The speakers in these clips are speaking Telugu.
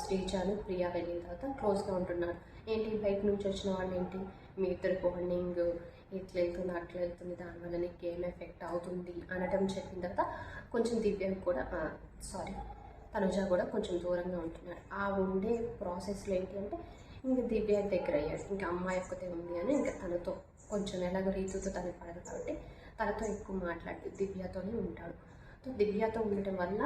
శ్రీజాను ప్రియా వెళ్ళిన తర్వాత క్లోజ్గా ఉంటున్నారు. ఏంటి బయట నుంచి వచ్చిన వాళ్ళు ఏంటి మీ ఇద్దరు బాండింగ్ ఇట్లా వెళ్తుంది అట్లా వెళ్తుంది, దానివల్ల నీకు ఏం ఎఫెక్ట్ అవుతుంది అనడం చెప్పిన తర్వాత కొంచెం దివ్య కూడా తనుజ కూడా కొంచెం దూరంగా ఉంటున్నాడు. ఆ ఉండే ప్రాసెస్లో ఏంటి అంటే ఇంక దివ్య దగ్గర అయ్యాడు. ఇంకా అమ్మాయి ఒక్కతే ఉంది అని ఇంకా తనతో కొంచెం ఎలాగో రీతుతో తనకు పడదు కాబట్టి తనతో ఎక్కువ మాట్లాడి దివ్యతోనే ఉంటాడు. దివ్యతో ఉండటం వల్ల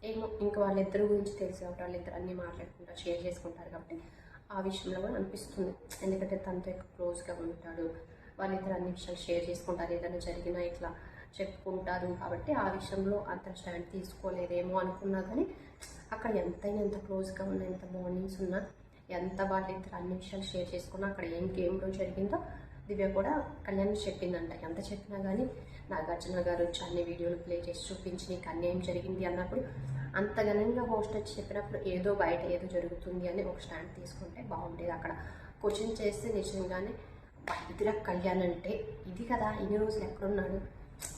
ఏమో ఇంకా వాళ్ళిద్దరి గురించి తెలిసి కాబట్టి వాళ్ళిద్దరు అన్నీ మాట్లాడుకుంటారు, షేర్ చేసుకుంటారు కాబట్టి ఆ విషయంలో కూడా అనిపిస్తుంది. ఎందుకంటే తనతో ఎక్కువ క్లోజ్గా ఉంటాడు, వాళ్ళిద్దరు అన్ని విషయాలు షేర్ చేసుకుంటారు, ఏదైనా జరిగినా ఇట్లా చెప్పుకుంటారు కాబట్టి ఆ విషయంలో అంత స్టాండ్ తీసుకోలేదేమో అనుకున్నా కానీ అక్కడ ఎంతైనా ఎంత క్లోజ్గా ఉన్నా, ఎంత బాండింగ్స్ ఉన్నా, ఎంత వాళ్ళిద్దరు అన్ని విషయాలు షేర్ చేసుకున్నా అక్కడ ఏం గేమ్లో జరిగిందో దివ్య కూడా కళ్యాణ్ చెప్పిందంట. ఎంత చెప్పినా కానీ నాగార్జున గారు వచ్చి అన్ని వీడియోలు ప్లే చేసి చూపించి నీకు అన్యాయం జరిగింది అన్నప్పుడు అంత ఘనంగా హోస్ట్ వచ్చి చెప్పినప్పుడు ఏదో బయట ఏదో జరుగుతుంది అని ఒక స్టాండ్ తీసుకుంటే బాగుండేది. అక్కడ క్వశ్చన్ చేస్తే నిజంగానే ఇదిరా కళ్యాణ్ అంటే ఇది కదా, ఇన్ని రోజులు ఎక్కడున్నాడు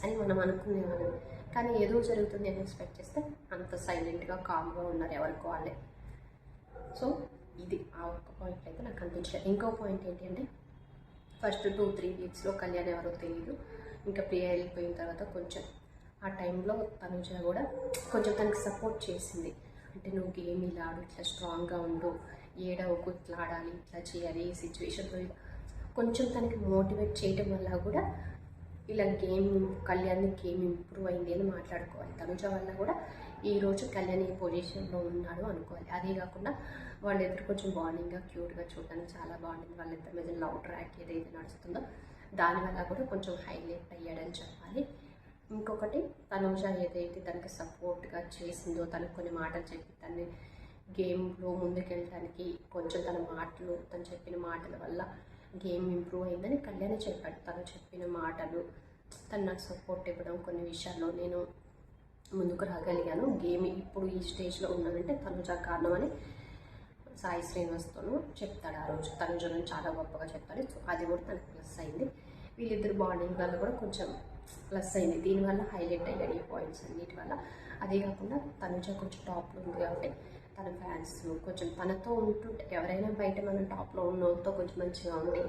అని మనం అనుకునేవాళ్ళం. కానీ ఏదో జరుగుతుంది అని ఎక్స్పెక్ట్ చేస్తే అంత సైలెంట్గా కామ్గా ఉన్నారు ఎవరికి వాళ్ళే. సో ఇది ఆ ఒక్క పాయింట్ అయితే నాకు అనిపించలేదు. ఇంకో పాయింట్ ఏంటి అంటే ఫస్ట్ 2-3 వీక్స్లో కళ్యాణ్ ఎవరో తెలియదు, ఇంకా ప్రియ వెళ్ళిపోయిన తర్వాత కొంచెం ఆ టైంలో తనుజ కూడా కొంచెం తనకి సపోర్ట్ చేసింది. అంటే నువ్వు గేమ్ ఇలా ఆడు, ఇట్లా స్ట్రాంగ్గా ఉండు, ఏడవకు, ఇట్లా ఆడాలి, ఇట్లా చేయాలి, ఈ సిచ్యువేషన్లో కొంచెం తనకి మోటివేట్ చేయడం వల్ల కూడా ఇలా కళ్యాణ్ గేమ్ ఇంప్రూవ్ అయింది అని మాట్లాడుకోవాలి. తనుజ వల్ల కూడా ఈరోజు కళ్యాణ్ ఈ పొజిషన్లో ఉన్నాడు అనుకోవాలి. అదే కాకుండా వాళ్ళిద్దరు కొంచెం బాండింగ్గా క్యూట్గా చూడడానికి చాలా బాగుంటుంది. వాళ్ళిద్దరి మీద లవ్ ట్రాక్ ఏదైతే నడుస్తుందో దానివల్ల కూడా కొంచెం హైలైట్ అయ్యాడని చెప్పాలి. ఇంకొకటి తనుజ ఏదైతే తనకి సపోర్ట్గా చేసిందో, తనకు కొన్ని మాటలు చెప్పి తన్ని గేమ్లో ముందుకెళ్ళడానికి కొంచెం తను చెప్పిన మాటల వల్ల గేమ్ ఇంప్రూవ్ అయిందని కళ్యాణ్ చెప్పాడు. తను చెప్పిన మాటలు, తను నాకు సపోర్ట్ ఇవ్వడం, కొన్ని విషయాల్లో నేను ముందుకు రాగలిగాను, గేమ్ ఇప్పుడు ఈ స్టేజ్లో ఉన్నానంటే తనుజ కారణం అని సాయి శ్రీనివాస్తోనూ చెప్తాడు. ఆ రోజు తనుజను చాలా గొప్పగా చెప్తాడు. సో అది కూడా తనకు ప్లస్ అయింది. వీళ్ళిద్దరు బాండింగ్ వల్ల కూడా కొంచెం ప్లస్ అయింది. దీనివల్ల హైలైట్ అయ్యాడు ఈ పాయింట్స్ అన్నిటి వల్ల. అదే కాకుండా తనుజ కొంచెం టాప్లో ఉంది కాబట్టి తన ఫ్యాన్స్ కొంచెం తనతో ఉంటుంటే ఎవరైనా బయట మనం టాప్లో ఉన్నతో కొంచెం మంచిగా ఉండి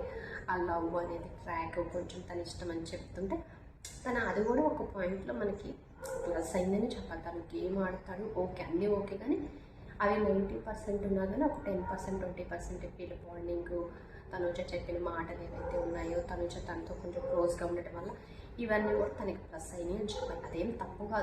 ఆ లవ్ అనేది ట్రాక్ కొంచెం తన ఇష్టం అని చెప్తుంటే అది కూడా ఒక పాయింట్లో మనకి ప్లస్ అయిందని చెప్పాలి. తను గేమ్ ఆడతాడు ఓకే, అన్నీ ఓకే, కానీ అవి 90% ఉన్నా కానీ ఒక 10% 20% వీళ్ళ బాండింగ్, తనుజ చెప్పిన మాటలు ఏవైతే ఉన్నాయో, తనుజ తనతో కొంచెం క్లోజ్గా ఉండటం వల్ల ఇవన్నీ కూడా తనకి ప్లస్ అయినాయి అని చెప్పాలి. అదేం తప్పు కాదు.